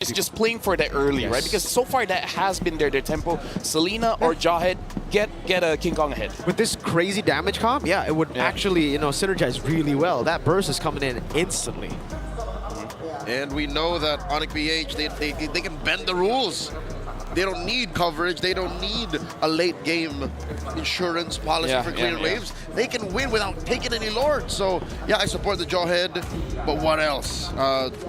It's just playing for that early, right? Because so far that has been their tempo. Selena or Jawhead get a King Kong ahead. With this crazy damage comp, yeah, it would actually, synergize really well. That burst is coming in instantly. And we know that ONIC PH, they can bend the rules. They don't need coverage. They don't need a late game insurance policy for clear waves. They can win without taking any lords. So, yeah, I support the Jawhead. But what else?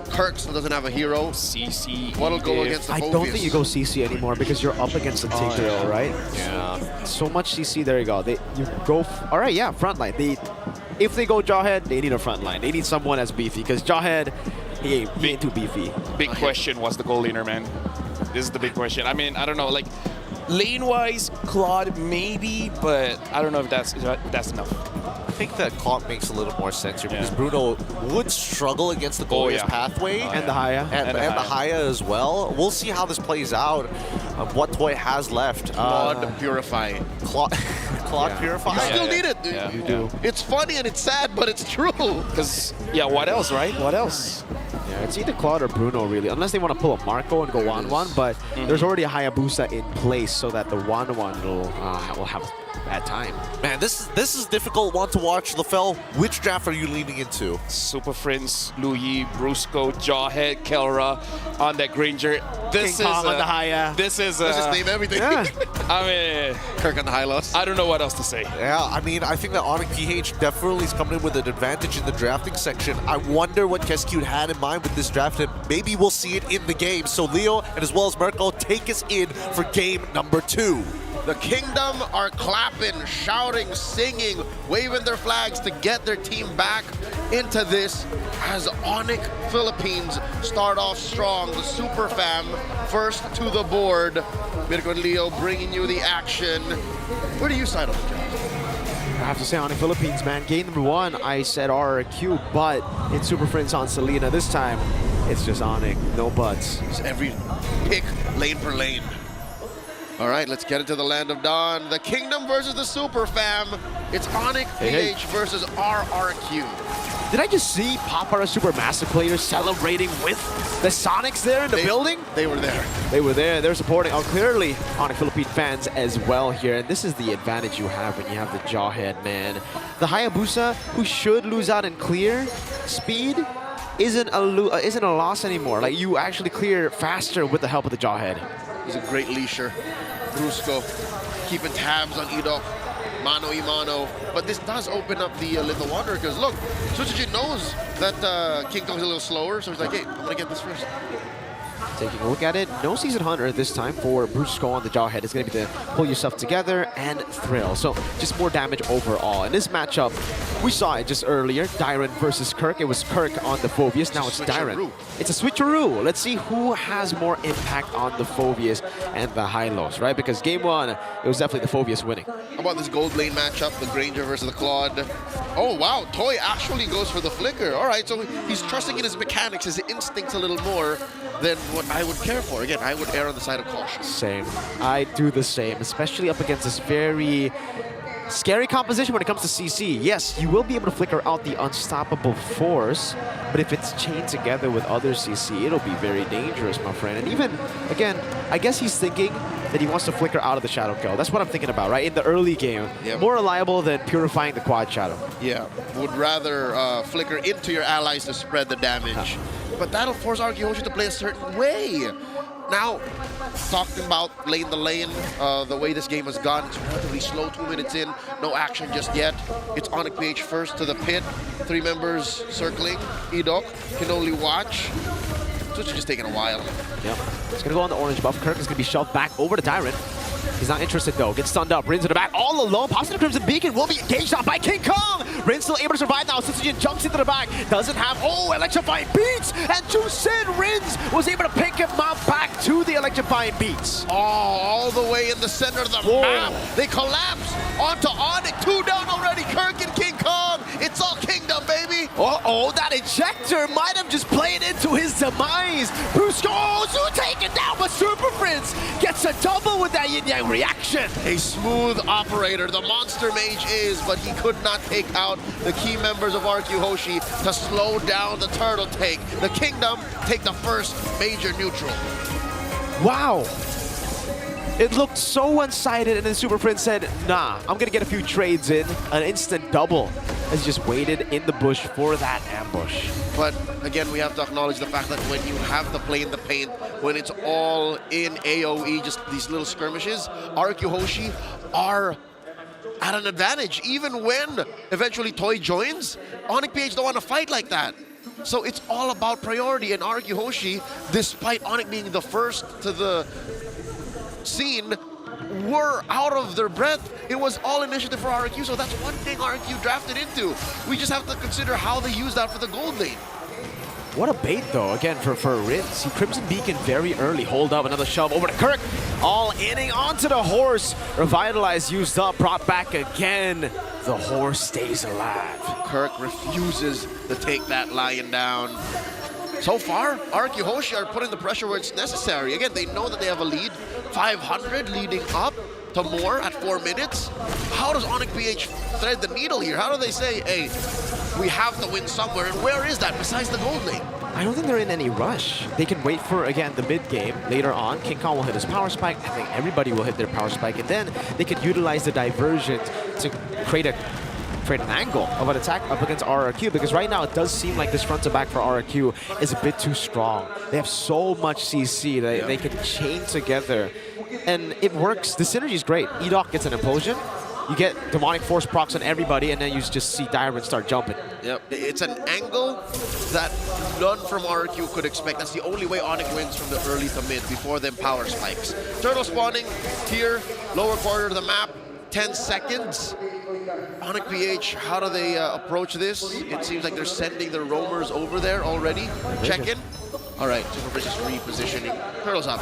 Kirk doesn't have a hero. CC. What'll go against the Phobius? I don't think you go CC anymore because you're up against the Tigreal, right? Yeah. So much CC, there you go. You go, all right, yeah, frontline. If they go Jawhead, they need a frontline. They need someone as beefy because Jawhead, he ain't too beefy. Big question, what's the goal laner, man? This is the big question. I mean, I don't know, like, lane-wise, Claude maybe, but I don't know if that's enough. I think that Claude makes a little more sense here because Bruno would struggle against the Goliath pathway. And the Haya. And the Haya as well. We'll see how this plays out, what Toy has left. Claude Purify. Claude Purify? You still need it. Yeah. You do. It's funny and it's sad, but it's true. Because, what else, right? What else? Yeah, it's either Claude or Bruno, really, unless they want to pull a Marco and go 1-1, but there's already a Hayabusa in place so that the 1-1 will have a bad time. Man, this is a difficult one to watch. LaFell, which draft are you leaning into? Super Friends, Louis, Brusco, Jawhead, Kelra on that Granger. This King is Kong on the Haya. This is Let's just name everything. Yeah. I mean, Kirk on the Hylos. I don't know what else to say. Yeah, I mean, I think that ONIC PH definitely is coming in with an advantage in the drafting section. I wonder what Kescute had in mind with this draft, and maybe we'll see it in the game. So Leo and as well as Mirko take us in for game number 2. The Kingdom are clapping, shouting, singing, waving their flags to get their team back into this as ONIC Philippines start off strong. The Super Fam first to the board. Mirko and Leo bringing you the action. Where do you side on the job? I have to say, ONIC Philippines, man, game number 1, I said RRQ, but in Super Friends on Selena this time, it's just ONIC, no buts. It's every pick, lane per lane. All right, let's get into the land of Dawn. The Kingdom versus the Super Fam. It's ONIC PH versus RRQ. Did I just see Papara Supermassive players celebrating with the Sonics there in the building? They were there. They were there. They're supporting, clearly, ONIC Philippine fans as well here. And this is the advantage you have when you have the Jawhead, man. The Hayabusa, who should lose out in clear speed, isn't a loss anymore. Like, you actually clear faster with the help of the Jawhead. He's a great leasher. Brusco keeping tabs on Edok, mano y mano. But this does open up the Little Wanderer because look, Suchijin knows that King Kong's a little slower, so he's like, hey, I'm gonna get this first. Taking a look at it, no Season Hunter this time for Brusco on the Jawhead. It's going to be the pull yourself together and thrill. So just more damage overall. In this matchup, we saw it just earlier, Dyron versus Kirk. It was Kirk on the Phobius, now it's Dyron. It's a switcheroo. Let's see who has more impact on the Phobius and the Hylos, right? Because game 1, it was definitely the Phobius winning. How about this gold lane matchup, the Granger versus the Claude? Oh wow, Toy actually goes for the flicker. All right, so he's trusting in his mechanics, his instincts a little more than what I would care for. Again, I would err on the side of caution. Same. I do the same, especially up against this very scary composition when it comes to CC. Yes, you will be able to flicker out the unstoppable force, but if it's chained together with other CC, it'll be very dangerous, my friend. And even, again, I guess he's thinking that he wants to flicker out of the Shadow Kill. That's what I'm thinking about, right? In the early game. More reliable than purifying the Quad Shadow. Yeah, would rather flicker into your allies to spread the damage. But that'll force RRQ Hoshi to play a certain way. Now, talking about lane to lane, the way this game has gone, it's relatively slow, 2 minutes in, no action just yet. It's ONIC PH first to the pit, 3 members circling. Edok can only watch. So it's just taking a while. Yep. It's gonna go on the orange buff. Kirk is gonna be shoved back over to Dyron. He's not interested though. Gets stunned up. Rin's in the back all alone. Pops in the Crimson Beacon. Will be engaged on by King Kong. Rin's still able to survive now. Suchijin jumps into the back. Doesn't have. Oh, electrifying beats. And Jusin Rins was able to pick him up back to the electrifying beats. Oh, all the way in the center of the map. They collapse onto ONIC. 2 down already. Kirk and King Kong. It's all Kingdom, baby. Uh-oh, that ejector might have just played into his demise. Brusco, taken down, but Super Friends gets gets a double with that yin-yang reaction. A smooth operator, the Monster Mage is, but he could not take out the key members of RRQ Hoshi to slow down the turtle take. The Kingdom take the first major neutral. Wow. It looked so one-sided, and then Super Prince said, nah, I'm gonna get a few trades in, an instant double, as he just waited in the bush for that ambush. But again, we have to acknowledge the fact that when you have the play in the paint, when it's all in AoE, just these little skirmishes, RRQ Hoshi are at an advantage. Even when eventually Toy joins, ONIC PH don't want to fight like that. So it's all about priority, and RRQ Hoshi, despite ONIC being the first to the scene, were out of their breath. It was all initiative for RRQ, so that's one thing RRQ drafted into. We just have to consider how they use that for the gold lane. What a bait, though, again, for Rin. See Crimson Beacon very early. Hold up, another shove over to Kirk. All inning onto the horse. Revitalize used up, brought back again. The horse stays alive. Kirk refuses to take that lion down. So far, RRQ Hoshi are putting the pressure where it's necessary. Again, they know that they have a lead. 500 leading up to more at 4 minutes. How does ONIC PH thread the needle here? How do they say, hey, we have to win somewhere, and where is that besides the gold lane? I don't think they're in any rush. They can wait for, again, the mid-game. Later on, King Kong will hit his power spike. I think everybody will hit their power spike, and then they could utilize the diversion to create an angle of an attack up against RRQ, because right now it does seem like this front to back for RRQ is a bit too strong. They have so much CC that they can chain together, and it works. The synergy is great. Edoc gets an implosion. You get demonic force procs on everybody, and then you just see Dyron start jumping. Yep, it's an angle that none from RRQ could expect. That's the only way ONIC wins from the early to mid before them power spikes. Turtle spawning here, lower corner of the map, 10 seconds. ONIC PH, how do they approach this? It seems like they're sending their roamers over there already. Check in. All right, Super Prince is repositioning. Turtle's up.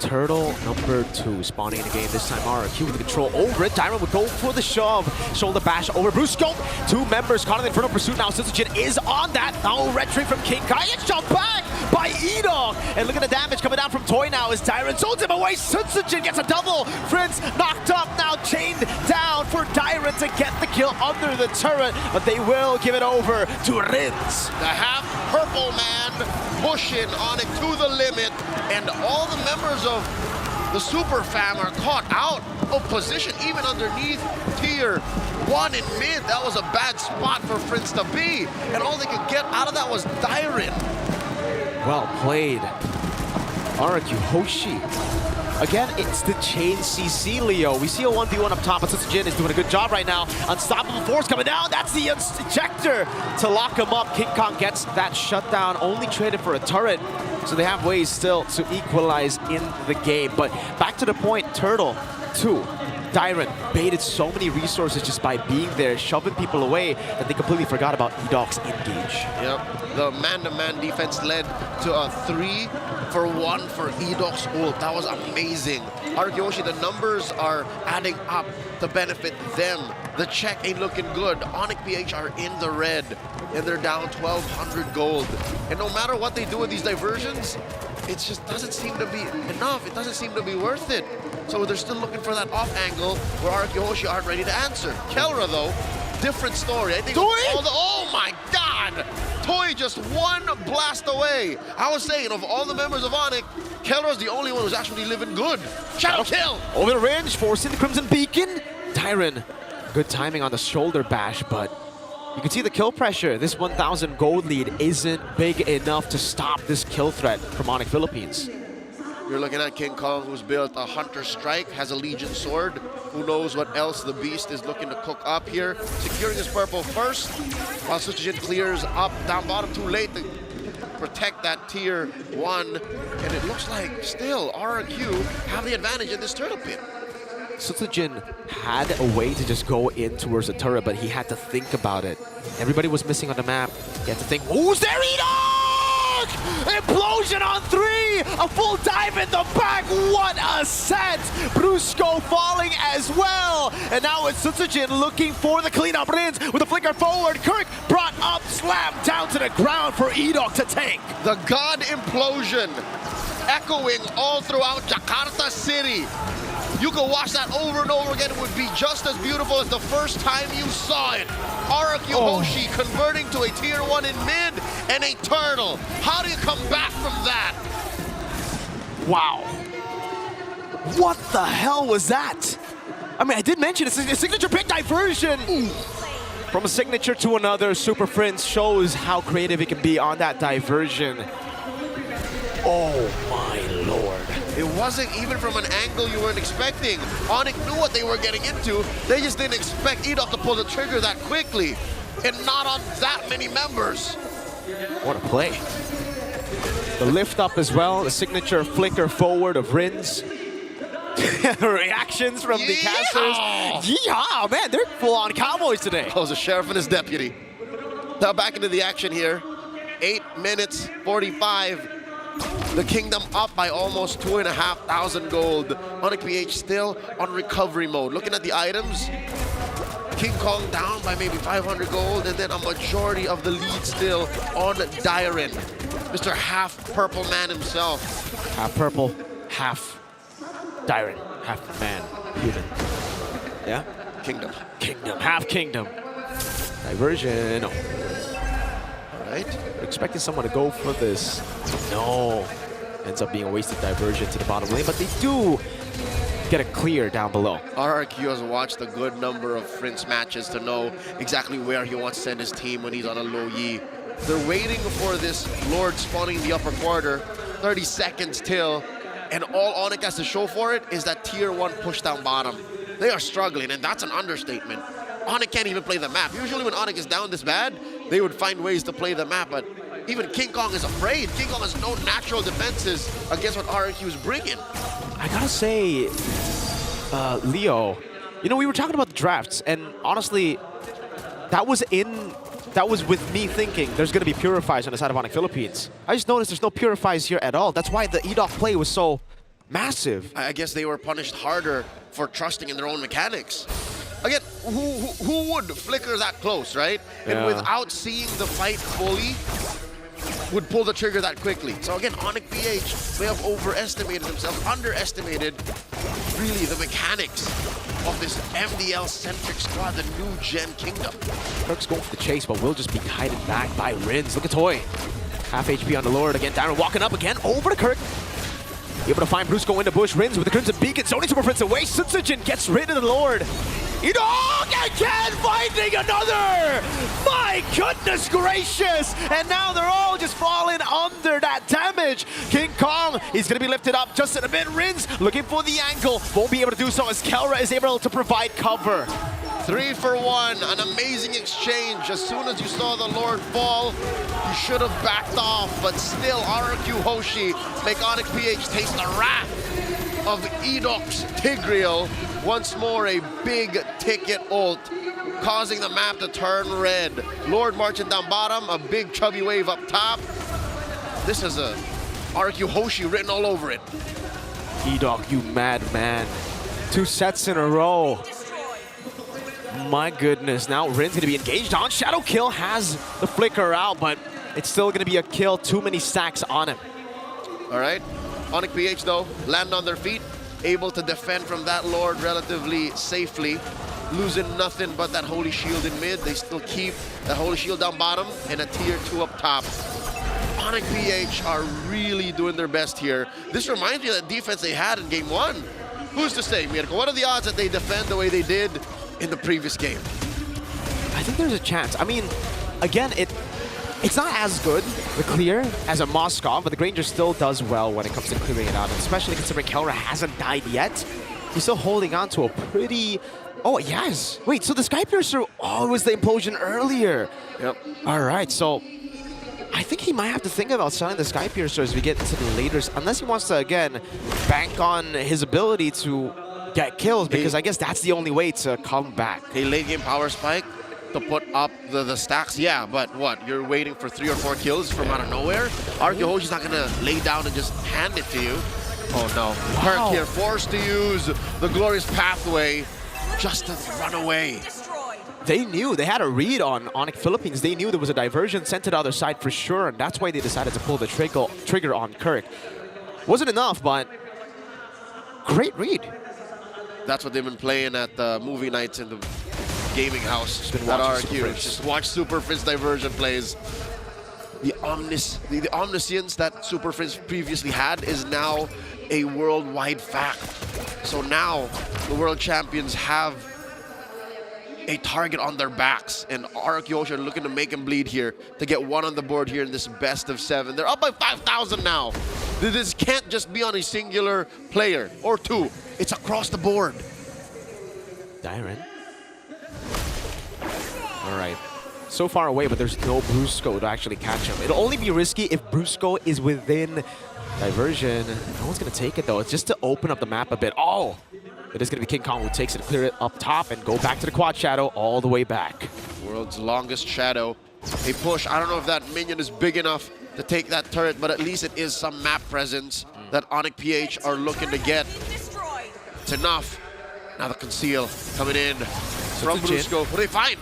Turtle number 2 spawning in the game. This time RRQ with the control over it. Dyron would go for the shove. Shoulder bash over Brusco. 2 members caught in the Inferno Pursuit now. Sitsujin is on that. Now retreat from King Kai. It's jumped back by Edog. And look at the damage coming down from Toy now as Dyron zones him away. Sitsujin gets a double. Prince knocked up, now chained down for Dyron to get the kill under the turret. But they will give it over to Rins. The half-purple man pushing ONIC to the limit, and all the members of the Super Fam are caught out of position, even underneath tier 1 in mid. That was a bad spot for Prince to be, and all they could get out of that was Dyron. Well played. RRQ Hoshi. Again, it's the chain CC, Leo. We see a 1v1 up top, but Sitsujin is doing a good job right now. Unstoppable force coming down. That's the ejector to lock him up. King Kong gets that shutdown, only traded for a turret. So they have ways still to equalize in the game. But back to the point, Turtle 2. Dyron baited so many resources just by being there, shoving people away, that they completely forgot about Edoc's engage. Yep, the man-to-man defense led to a 3-for-1 for Edoc's ult. That was amazing. RRQ Hoshi, the numbers are adding up to benefit them. The check ain't looking good. ONIC PH are in the red, and they're down 1,200 gold. And no matter what they do with these diversions, it just doesn't seem to be enough. It doesn't seem to be worth it. So they're still looking for that off angle where RRQ Hoshi aren't ready to answer. Kelra, though, different story. I think oh my God! Toy just one blast away. I was saying, of all the members of ONIC, Kelra's the only one who's actually living good. Shadow kill! Over the range, forcing the Crimson Beacon. Dyron, good timing on the shoulder bash, but you can see the kill pressure. This 1,000 gold lead isn't big enough to stop this kill threat from ONIC Philippines. You're looking at King Kong, who's built a Hunter Strike, has a Legion Sword. Who knows what else the Beast is looking to cook up here. Securing his purple first, while Sitsujin clears up down bottom too late to protect that tier 1. And it looks like still RRQ have the advantage in this turtle pit. Sitsujin had a way to just go in towards the turret, but he had to think about it. Everybody was missing on the map. He had to think, who's there, Edog? Implosion on 3! A full dive in the back! What a set! Brusco falling as well! And now it's Sitsujin looking for the cleanup. Rins with a flicker forward. Kirk brought up, slammed down to the ground for Edog to tank. The God Implosion echoing all throughout Jakarta City. You can watch that over and over again. It would be just as beautiful as the first time you saw it. RRQ Hoshi converting to a tier 1 in mid and a turtle. How do you come back from that? Wow. What the hell was that? I mean, I did mention it's a signature pick diversion. From a signature to another, Super Prince shows how creative it can be on that diversion. Oh my lord. It wasn't even from an angle you weren't expecting. ONIC knew what they were getting into. They just didn't expect EDOC to pull the trigger that quickly. And not on that many members. What a play. The lift up as well, the signature flicker forward of Rins. Reactions from the casters. Yeehaw, man, they're full-on Cowboys today. That was a sheriff and his deputy. Now back into the action here. 8 minutes 45. The Kingdom up by almost 2,500 gold. ONIC PH still on recovery mode. Looking at the items, King Kong down by maybe 500 gold, and then a majority of the lead still on Dairen. Mr. Half Purple Man himself. Half purple, half Dairen, half man, human. Yeah? Kingdom. Kingdom, half kingdom. Diversion. Right? Expecting someone to go for this. No. Ends up being a wasted diversion to the bottom lane, but they do get a clear down below. RRQ has watched a good number of Prince matches to know exactly where he wants to send his team when he's on a low Yi. They're waiting for this Lord spawning in the upper quarter. 30 seconds till, and all ONIC has to show for it is that tier 1 push down bottom. They are struggling, and that's an understatement. ONIC can't even play the map. Usually when ONIC is down this bad, they would find ways to play the map, but even King Kong is afraid. King Kong has no natural defenses against what RRQ is bringing. I gotta say, Leo, you know, we were talking about the drafts, and honestly, that was with me thinking there's gonna be purifies on the side of ONIC Philippines. I just noticed there's no purifies here at all. That's why the EDOC play was so massive. I guess they were punished harder for trusting in their own mechanics. Again, who would flicker that close, right? Yeah. And without seeing the fight fully, would pull the trigger that quickly. So again, ONIC PH may have overestimated themselves, underestimated really the mechanics of this MDL-centric squad, the new gen Kingdom. Kirk's going for the chase, but will just be guided back by Rins. Look at Toy. Half HP on the Lord again. Darren walking up again over to Kirk. Able to find Bruce go into bush. Rins with the Crimson Beacon. Sony Super Prince away. Sunsujin gets rid of the Lord. EDOC again finding another! My goodness gracious! And now they're all just falling under that damage. King Kong, he's gonna be lifted up just in a bit. Rins looking for the angle. Won't be able to do so as Kelra is able to provide cover. 3 for 1, an amazing exchange. As soon as you saw the Lord fall, you should have backed off, but still RRQ Hoshi make ONIC PH taste the wrath of EDOC's Tigreal. Once more, a big ticket ult, causing the map to turn red. Lord marching down bottom, a big chubby wave up top. This is a RRQ Hoshi written all over it. EDOC, you madman. 2 sets in a row. My goodness, now Rin's gonna be engaged on. Shadow Kill has the flicker out, but it's still gonna be a kill. Too many stacks on him. All right, ONIC PH though, land on their feet, able to defend from that Lord relatively safely, losing nothing but that Holy Shield in mid. They still keep that Holy Shield down bottom and a tier 2 up top. ONIC PH are really doing their best here. This reminds me of that defense they had in game 1. Who's to say, Mirko? What are the odds that they defend the way they did in the previous game? I think there's a chance. I mean, again, it's not as good, the clear, as a Moskov, but the Granger still does well when it comes to clearing it out, and especially considering Kelra hasn't died yet. He's still holding on to a pretty... Oh, yes. Wait, so the Skypiercer... Oh, it was the implosion earlier. Yep. All right, so I think he might have to think about selling the Skypiercer as we get into the later... Unless he wants to, again, bank on his ability to get kills, because I guess that's the only way to come back. A late game power spike to put up the stacks, yeah, but what? You're waiting for 3 or 4 kills from out of nowhere? RRQ Hoshi's not gonna lay down and just hand it to you. Oh no. Wow. Kirk here forced to use the glorious pathway just to run away. They knew, they had a read on ONIC Philippines. They knew there was a diversion sent to the other side for sure, and that's why they decided to pull the trigger on Kirk. Wasn't enough, but great read. That's what they've been playing at the movie nights in the gaming house at RRQ. Just watch Super Prince diversion plays. The omniscience that Super Prince previously had is now a worldwide fact. So now the world champions have a target on their backs, and RRQ Hoshi are looking to make him bleed here to get one on the board here in this best of 7. They're up by 5,000 now. This can't just be on a singular player or two. It's across the board. Dyren. All right. So far away, but there's no Brusco to actually catch him. It'll only be risky if Brusco is within diversion. No one's going to take it, though. It's just to open up the map a bit. Oh! It is going to be King Kong who takes it, clear it up top, and go back to the quad shadow all the way back. World's longest shadow. A push. I don't know if that minion is big enough to take that turret, but at least it is some map presence that ONIC PH are looking to get. It's enough. Now the conceal coming in from Brusco. What do they find?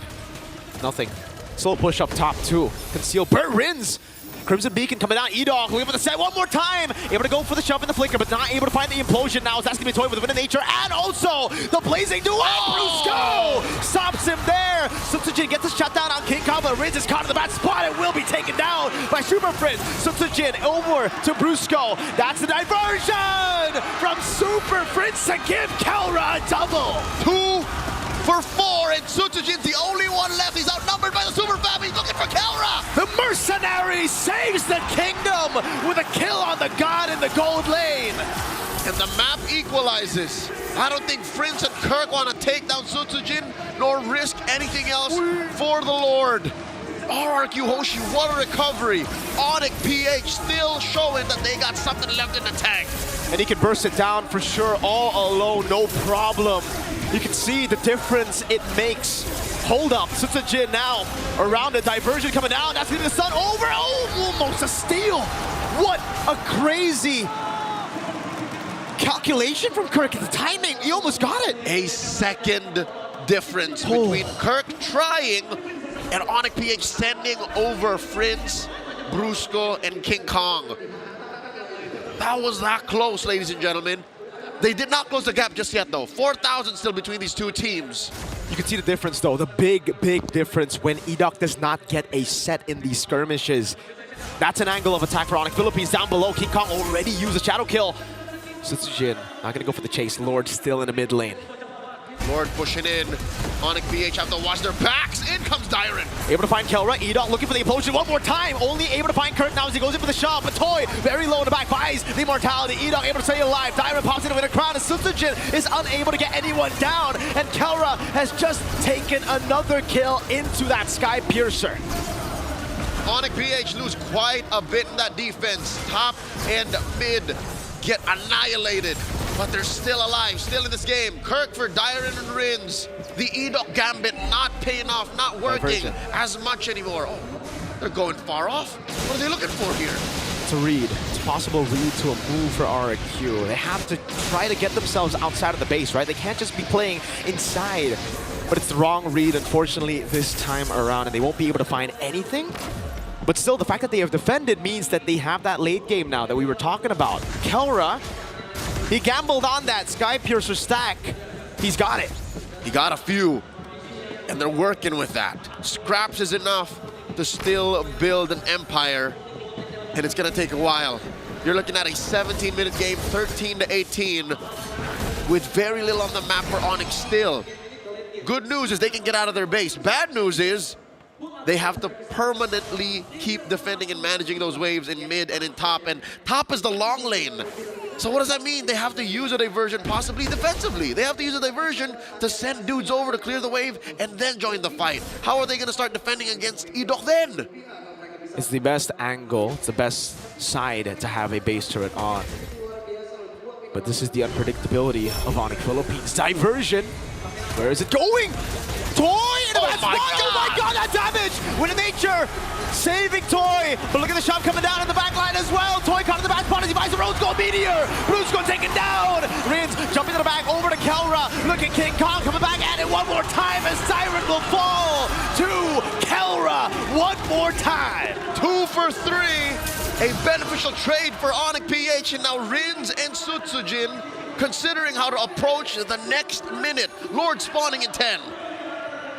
Nothing. Slow push up top too. Conceal. Burt Rins. Crimson Beacon coming out. E-Dog looking for the set one more time. Able to go for the shove in the flicker, but not able to find the implosion now. It's asking me to toy with the Wind of Nature and also the Blazing Duel. Brusco stops him there. Sutsujin gets a shutdown on King Kong, but Riz is caught in the bad spot and will be taken down by Super Prince. Sutsujin over to Brusco. That's the diversion from Super Prince to give Kelra a double. 2 for 4, and Sutsujin's the only one left. He's outnumbered by the Super Fam. He's looking for Kelra. The Mercenary saves the kingdom with a kill on the god in the gold lane. And the map equalizes. I don't think Prince and Kirk want to take down Sutsujin nor risk anything else for the Lord. RRQ Hoshi, what a recovery. ONIC PH still showing that they got something left in the tank. And he can burst it down for sure, all alone, no problem. You can see the difference it makes. Hold up, Sutsujin now around the diversion coming down. That's gonna be the sun over. Oh, almost a steal. What a crazy calculation from Kirk. The timing, he almost got it. A second difference between Kirk trying and ONIC PH sending over Prince, Brusco, and King Kong. That was that close, ladies and gentlemen. They did not close the gap just yet, though. 4,000 still between these two teams. You can see the difference, though. The big, big difference when E-Dog does not get a set in these skirmishes. That's an angle of attack for ONIC Philippines down below. King Kong already used a shadow kill. Sutsujin not going to go for the chase. Lord still in the mid lane. Lord pushing in. ONIC PH have to watch their backs. In comes Dyren. Able to find Kelra. E-Dog looking for the implosion one more time. Only able to find Kirk now as he goes in for the shove. But Toy very low in the back buys the immortality. E-Dog able to stay alive. Dyren pops into a crown. And Sutsujin is unable to get anyone down. And Kelra has just taken another kill into that Sky Piercer. ONIC PH lose quite a bit in that defense. Top and mid get annihilated. But they're still alive, still in this game. Kirk for Dyren and Rins. The E-Dog Gambit not paying off, not working as much anymore. Oh, they're going far off. What are they looking for here? It's a read. It's a possible read to a move for RRQ. They have to try to get themselves outside of the base, right? They can't just be playing inside. But it's the wrong read, unfortunately, this time around, and they won't be able to find anything. But still, the fact that they have defended means that they have that late game now that we were talking about. Kelra, he gambled on that Sky Piercer stack. He's got it. He got a few, and they're working with that. Scraps is enough to still build an empire, and it's gonna take a while. You're looking at a 17-minute game, 13-18, with very little on the map for ONIC still. Good news is they can get out of their base. Bad news is they have to permanently keep defending and managing those waves in mid and in top, and top is the long lane. So what does that mean? They have to use a diversion, possibly defensively. They have to use a diversion to send dudes over to clear the wave and then join the fight. How are they going to start defending against E-Dog then? It's the best angle, it's the best side to have a base turret on. But this is the unpredictability of ONIC Philippines. Diversion. Where is it going? Toy in the Oh my God, that damage! Wind of Nature saving Toy, but look at the shove coming down in the back line as well. Toy caught in the back spot as he buys the Rose Gold Meteor. Brusco taken down. Rins jumping to the back over to Kelra. Look at King Kong coming back at it one more time as Siren will fall to Kelra one more time. 2 for 3. A beneficial trade for ONIC PH and now Rins and Sutsujin considering how to approach the next minute. Lord spawning in 10.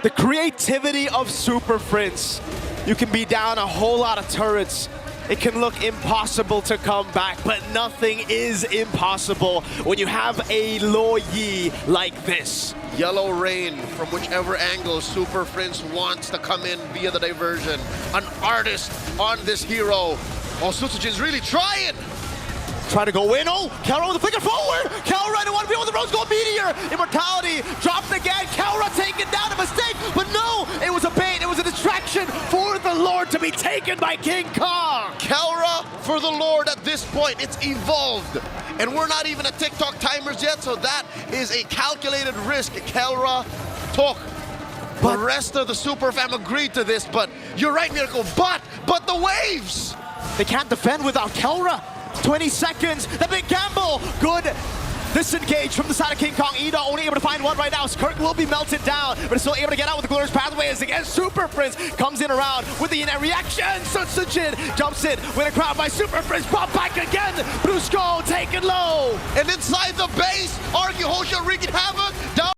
The creativity of Super Prince. You can be down a whole lot of turrets. It can look impossible to come back, but nothing is impossible when you have a Lo Yi like this. Yellow rain from whichever angle Super Prince wants to come in via the diversion. An artist on this hero. Oh, Sutsujin's really trying. Trying to go in. Oh, Kelra with the flicker forward. Kelra in 1v1 with the Rose Gold Meteor. Immortality dropped again. Kelra taken down, a mistake. But no, it was a bait. It was a distraction for the Lord to be taken by King Kong. Kelra for the Lord at this point. It's evolved. And we're not even at TikTok timers yet, so that is a calculated risk Kelra took. The rest of the Super Fam agreed to this, but you're right, Miracle. But the waves! They can't defend without Kelra. 20 seconds, the big gamble. Good disengage from the side of King Kong. Ida only able to find one right now. Skirk will be melted down, but is still able to get out with the Glorious Pathway as again Super Prince comes in around with the in-air reaction. Sutsujin jumps in with a crowd by Super Prince. Pop back again. Brusco taken low. And inside the base, RRQ Hoshi wreaking havoc.